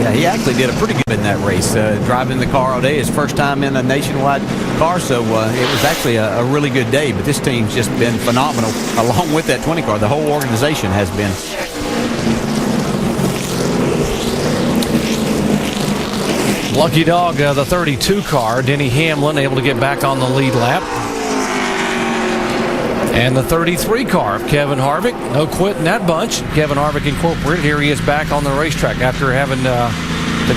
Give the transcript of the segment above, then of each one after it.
Yeah, he actually did a pretty good in that race, driving the car all day. His first time in a nationwide car, so it was actually a really good day. But this team's just been phenomenal, along with that 20 car. The whole organization has been. Lucky dog, the 32 car, Denny Hamlin, able to get back on the lead lap. And the 33 car of Kevin Harvick, no quit in that bunch. Kevin Harvick Incorporated, here he is back on the racetrack after having to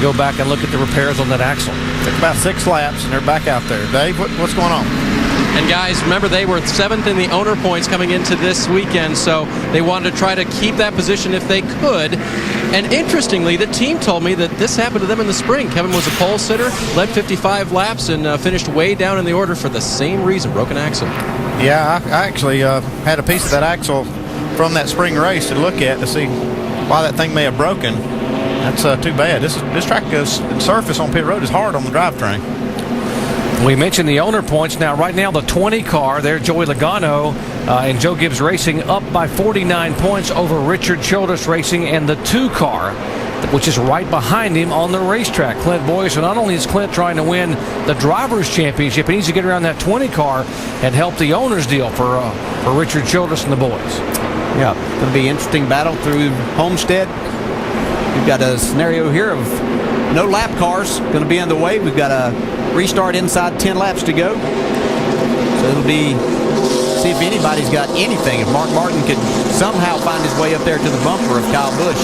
go back and look at the repairs on that axle. Took about 6 laps and they're back out there. Dave, what's going on? And guys, remember they were 7th in the owner points coming into this weekend, so they wanted to try to keep that position if they could. And interestingly, the team told me that this happened to them in the spring. Kevin was a pole sitter, led 55 laps, and finished way down in the order for the same reason, broken axle. Yeah, I actually had a piece of that axle from that spring race to look at to see why that thing may have broken. That's too bad. This track goes surface on pit road is hard on the drivetrain. We mentioned the owner points. Now, right now, the 20 car there, Joey Logano and Joe Gibbs Racing up by 49 points over Richard Childress Racing and the 2 car, which is right behind him on the racetrack, Clint Boyer. So not only is Clint trying to win the Drivers' Championship, he needs to get around that 20 car and help the owners deal for Richard Childress and the boys. Yeah, it's going to be an interesting battle through Homestead. We've got a scenario here of no lap cars going to be in the way. We've got a restart inside 10 laps to go. So it'll be, see if anybody's got anything. If Mark Martin could somehow find his way up there to the bumper of Kyle Busch.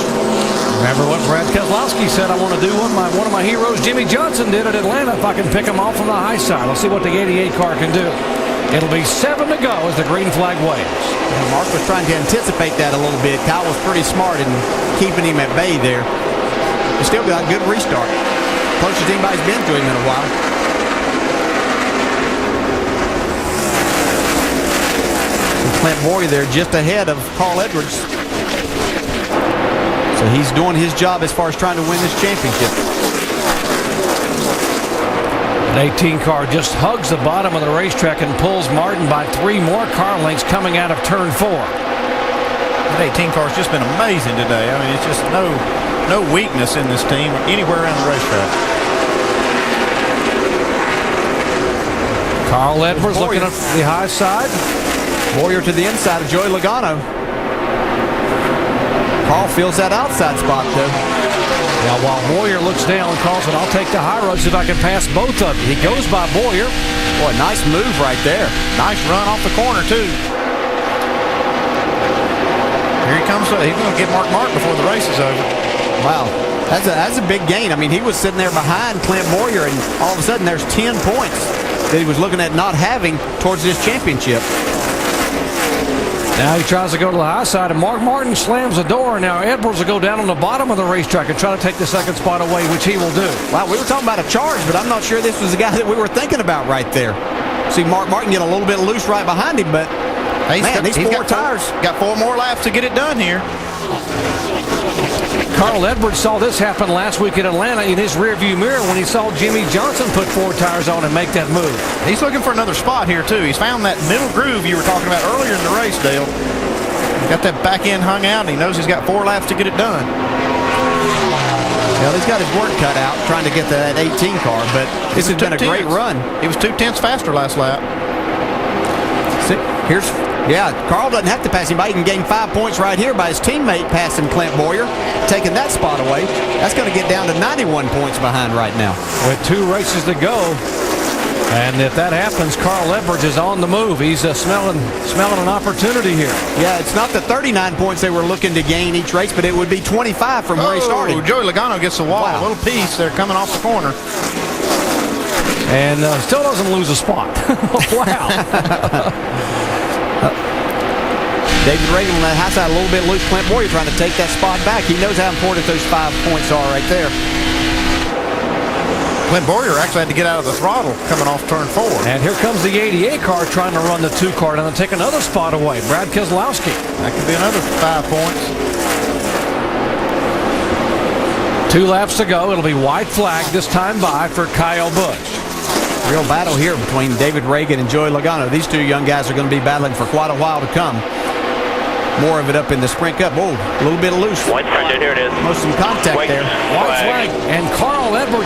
Remember what Brad Keselowski said, I want to do one of my heroes, Jimmy Johnson, did at Atlanta, if I can pick him off from the high side. Let's see what the 88 car can do. It'll be 7 to go as the green flag waves. And Mark was trying to anticipate that a little bit. Kyle was pretty smart in keeping him at bay there. He still got a good restart. Closest anybody's been to him in a while. Clint Boyer there just ahead of Carl Edwards. So he's doing his job as far as trying to win this championship. An 18 car just hugs the bottom of the racetrack and pulls Martin by 3 more car lengths coming out of turn 4. That 18 car's just been amazing today. I mean, it's just no weakness in this team anywhere around the racetrack. Carl Edwards looking up the high side. Boyer to the inside of Joey Logano. Carl feels that outside spot, though. Now, while Boyer looks down, calls it, I'll take the high road, see if I can pass both of them. He goes by Boyer. Boy, nice move right there. Nice run off the corner, too. Here he comes. He's going to get Mark Martin before the race is over. Wow. That's a big gain. I mean, he was sitting there behind Clint Boyer, and all of a sudden there's 10 points that he was looking at not having towards this championship. Now he tries to go to the high side, and Mark Martin slams the door. Now Edwards will go down on the bottom of the racetrack and try to take the second spot away, which he will do. Wow, we were talking about a charge, but I'm not sure this was the guy that we were thinking about right there. See Mark Martin get a little bit loose right behind him, but these 4 tires. Got 4 more laps to get it done here. Carl Edwards saw this happen last week in Atlanta in his rearview mirror when he saw Jimmy Johnson put 4 tires on and make that move. He's looking for another spot here, too. He's found that middle groove you were talking about earlier in the race, Dale. Got that back end hung out, and he knows he's got 4 laps to get it done. Well, he's got his work cut out trying to get to that 18 car, but this has been a great run. He was 2/10 faster last lap. Carl doesn't have to pass him by. He can gain 5 points right here by his teammate passing Clint Boyer, taking that spot away. That's going to get down to 91 points behind right now. With 2 races to go, and if that happens, Carl Edwards is on the move. He's smelling an opportunity here. Yeah, it's not the 39 points they were looking to gain each race, but it would be 25 from where he started. Joey Logano gets the wall. Wow. A little piece there coming off the corner. And still doesn't lose a spot. Wow. David Reagan on that high side a little bit loose. Clint Boyer trying to take that spot back. He knows how important those 5 points are right there. Clint Boyer actually had to get out of the throttle coming off turn 4. And here comes the 88 car trying to run the 2 car and then take another spot away. Brad Keselowski. That could be another 5 points. 2 laps to go. It'll be white flag this time by for Kyle Busch. Real battle here between David Reagan and Joey Logano. These 2 young guys are going to be battling for quite a while to come. More of it up in the Sprint Cup. Oh, a little bit loose. White flag, here it is. Most some contact there. White flag.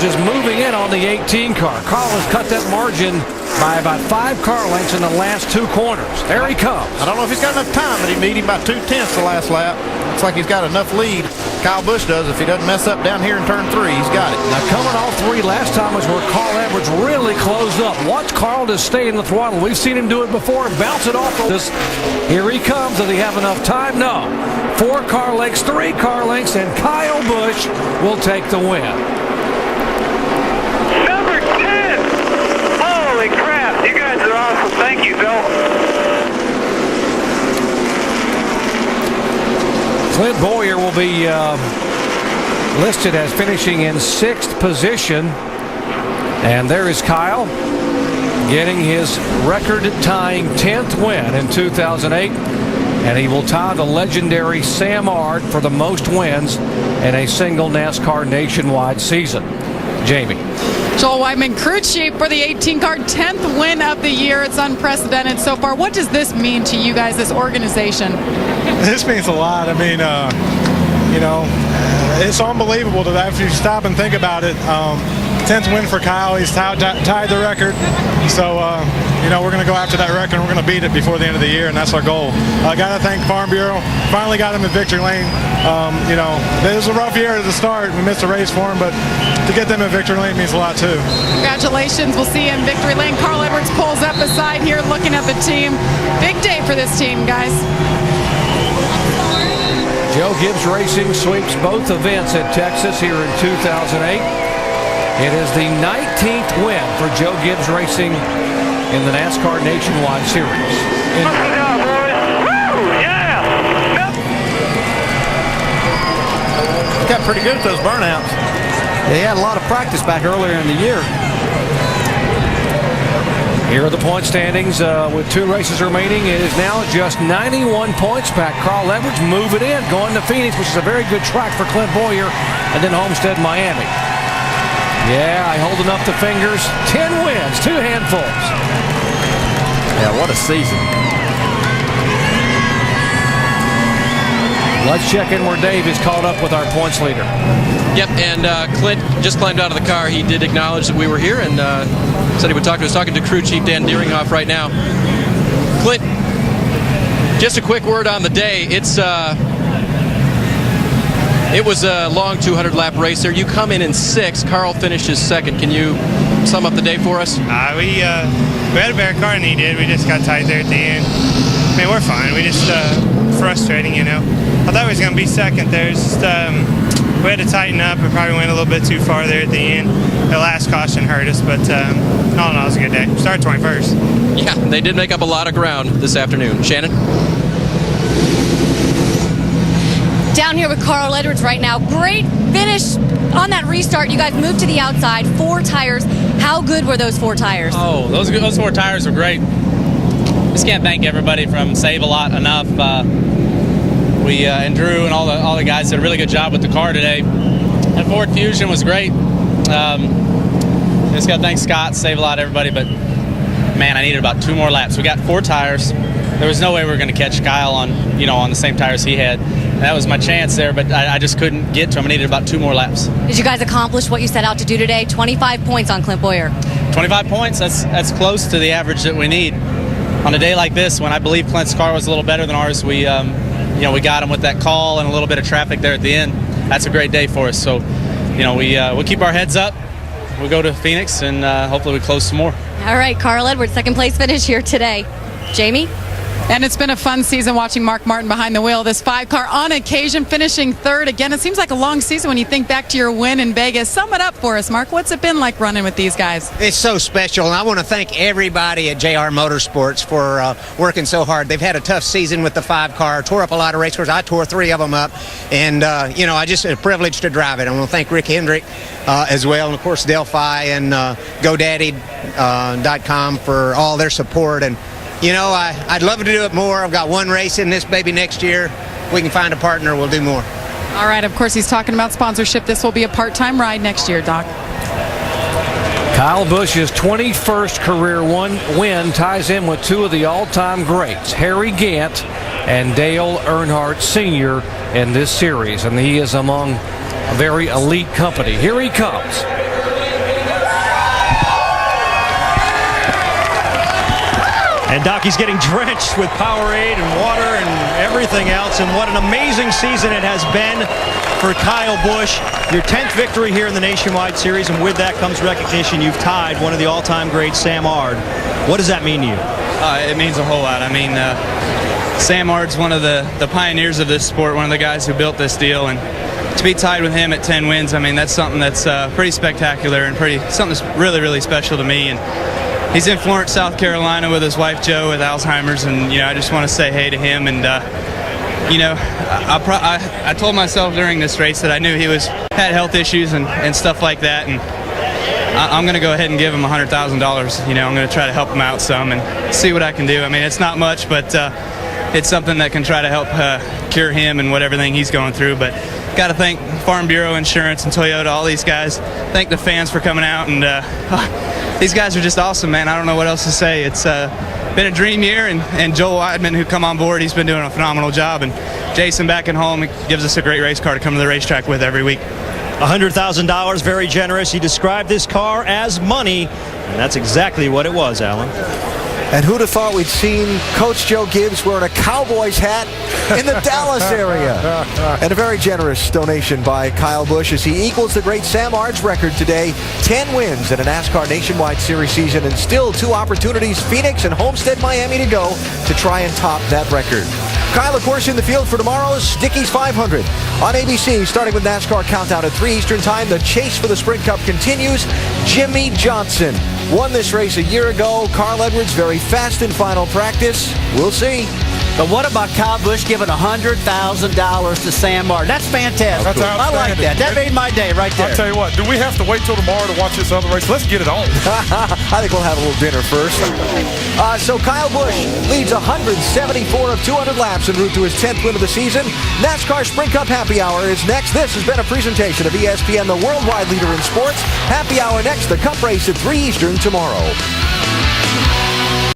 is moving in on the 18 car. Carl has cut that margin by about 5 car lengths in the last 2 corners. There he comes. I don't know if he's got enough time, but he beat him by 2/10 the last lap. Looks like he's got enough lead. Kyle Busch does. If he doesn't mess up down here in turn 3, he's got it. Now coming all 3 last time was where Carl Edwards really closed up. Watch Carl just stay in the throttle. We've seen him do it before and bounce it off. Here he comes. Does he have enough time? No. 4 car lengths, 3 car lengths, and Kyle Busch will take the win. Number 10! Holy crap, you guys are awesome. Thank you, Bill. Clint Boyer will be listed as finishing in 6th position. And there is Kyle getting his record-tying 10th win in 2008. And he will tie the legendary Sam Ard for the most wins in a single NASCAR nationwide season. Jamie. Joel Wyman, crew chief for the 18 car, 10th win of the year. It's unprecedented so far. What does this mean to you guys, this organization? This means a lot. I mean, it's unbelievable that if you stop and think about it. 10th win for Kyle. He's tied the record. So, we're going to go after that record, and we're going to beat it before the end of the year, and that's our goal. I got to thank Farm Bureau. Finally got him in victory lane. It was a rough year at the start. We missed a race for him, but to get them in victory lane means a lot, too. Congratulations. We'll see you in victory lane. Carl Edwards pulls up beside here looking at the team. Big day for this team, guys. Joe Gibbs Racing sweeps both events at Texas here in 2008. It is the 19th win for Joe Gibbs Racing in the NASCAR Nationwide Series. He got pretty good at those burnouts. He had a lot of practice back earlier in the year. Here are the point standings with 2 races remaining. It is now just 91 points back. Carl Edwards moving in, going to Phoenix, which is a very good track for Clint Boyer, and then Homestead, Miami. Yeah, I holding up the fingers. 10 wins, 2 handfuls. Yeah, what a season. Let's check in where Dave is caught up with our points leader. Yep, and Clint just climbed out of the car. He did acknowledge that we were here and said he would talk to us. Talking to crew chief Dan Deeringhoff right now. Clint, just a quick word on the day. It was a long 200-lap race there. You come in 6th. Carl finishes 2nd. Can you sum up the day for us? We had a better car than he did. We just got tight there at the end. I mean, we're fine. We just frustrating, I thought we was going to be 2nd there. Just, we had to tighten up and probably went a little bit too far there at the end. The last caution hurt us, but all in all, it was a good day. Started 21st. Yeah, they did make up a lot of ground this afternoon. Shannon? Down here with Carl Edwards right now. Great finish on that restart. You guys moved to the outside, 4 tires. How good were those 4 tires? Oh, those 4 tires were great. Just can't thank everybody from Save a Lot enough. We and Drew and all the guys did a really good job with the car today. And Ford Fusion was great. Just got to thank Scott, Save a Lot, everybody. But man, I needed about 2 more laps. We got 4 tires. There was no way we were going to catch Kyle on the same tires he had. That was my chance there, but I just couldn't get to him. I needed about 2 more laps. Did you guys accomplish what you set out to do today? 25 points on Clint Boyer. 25 points, that's close to the average that we need. On a day like this, when I believe Clint's car was a little better than ours, we got him with that call and a little bit of traffic there at the end. That's a great day for us. So, we'll keep our heads up. We'll go to Phoenix, and hopefully we close some more. All right, Carl Edwards, 2nd place finish here today. Jamie? And it's been a fun season watching Mark Martin behind the wheel. This 5 car on occasion finishing 3rd. Again, it seems like a long season when you think back to your win in Vegas. Sum it up for us, Mark. What's it been like running with these guys? It's so special, and I want to thank everybody at JR Motorsports for working so hard. They've had a tough season with the 5 car, tore up a lot of race cars. I tore 3 of them up, and, I just a privilege to drive it. I want to thank Rick Hendrick as well, and, of course, Delphi and GoDaddy.com for all their support. And I'd love to do it more. I've got 1 race in this baby next year. If we can find a partner, we'll do more. All right, of course, he's talking about sponsorship. This will be a part-time ride next year, Doc. Kyle Busch's 21st career win ties in with 2 of the all-time greats, Harry Gant and Dale Earnhardt Sr. in this series, and he is among a very elite company. Here he comes. And Docky's getting drenched with Powerade and water and everything else. And what an amazing season it has been for Kyle Busch. Your 10th victory here in the Nationwide Series, and with that comes recognition. You've tied one of the all-time greats, Sam Ard. What does that mean to you? It means a whole lot. I mean, Sam Ard's one of the pioneers of this sport, one of the guys who built this deal, and to be tied with him at 10 wins, I mean, that's something that's pretty spectacular and something that's really, really special to me. And he's in Florence, South Carolina with his wife Jo with Alzheimer's, and I just want to say hey to him. And I told myself during this race that I knew he had health issues and stuff like that, and I'm going to go ahead and give him $100,000. I'm going to try to help him out some and see what I can do. I mean, it's not much, but it's something that can try to help cure him and everything he's going through. But got to thank Farm Bureau Insurance and Toyota, all these guys. Thank the fans for coming out, and these guys are just awesome, man. I don't know what else to say. It's been a dream year, and Joel Weidman, who come on board, he's been doing a phenomenal job, and Jason back at home gives us a great race car to come to the racetrack with every week. $100,000, very generous. He described this car as money, and that's exactly what it was, Alan. And who'd have thought we'd seen Coach Joe Gibbs wearing a Cowboys hat in the Dallas area? And a very generous donation by Kyle Busch as he equals the great Sam Ard's record today. 10 wins in a NASCAR Nationwide Series season, and still 2 opportunities, Phoenix and Homestead, Miami, to go to try and top that record. Kyle, of course, in the field for tomorrow's Dickies 500. On ABC, starting with NASCAR Countdown at 3 Eastern Time, the chase for the Sprint Cup continues. Jimmy Johnson won this race a year ago. Carl Edwards very fast in final practice. We'll see. But what about Kyle Busch giving $100,000 to Sam Ard? That's fantastic. That's I like that. That made my day right there. I'll tell you what, do we have to wait till tomorrow to watch this other race? Let's get it on. I think we'll have a little dinner first. So Kyle Busch leads 174 of 200 laps en route to his 10th win of the season. NASCAR Sprint Cup Happy Hour is next. This has been a presentation of ESPN, the worldwide leader in sports. Happy Hour next, the Cup race at 3 Eastern tomorrow.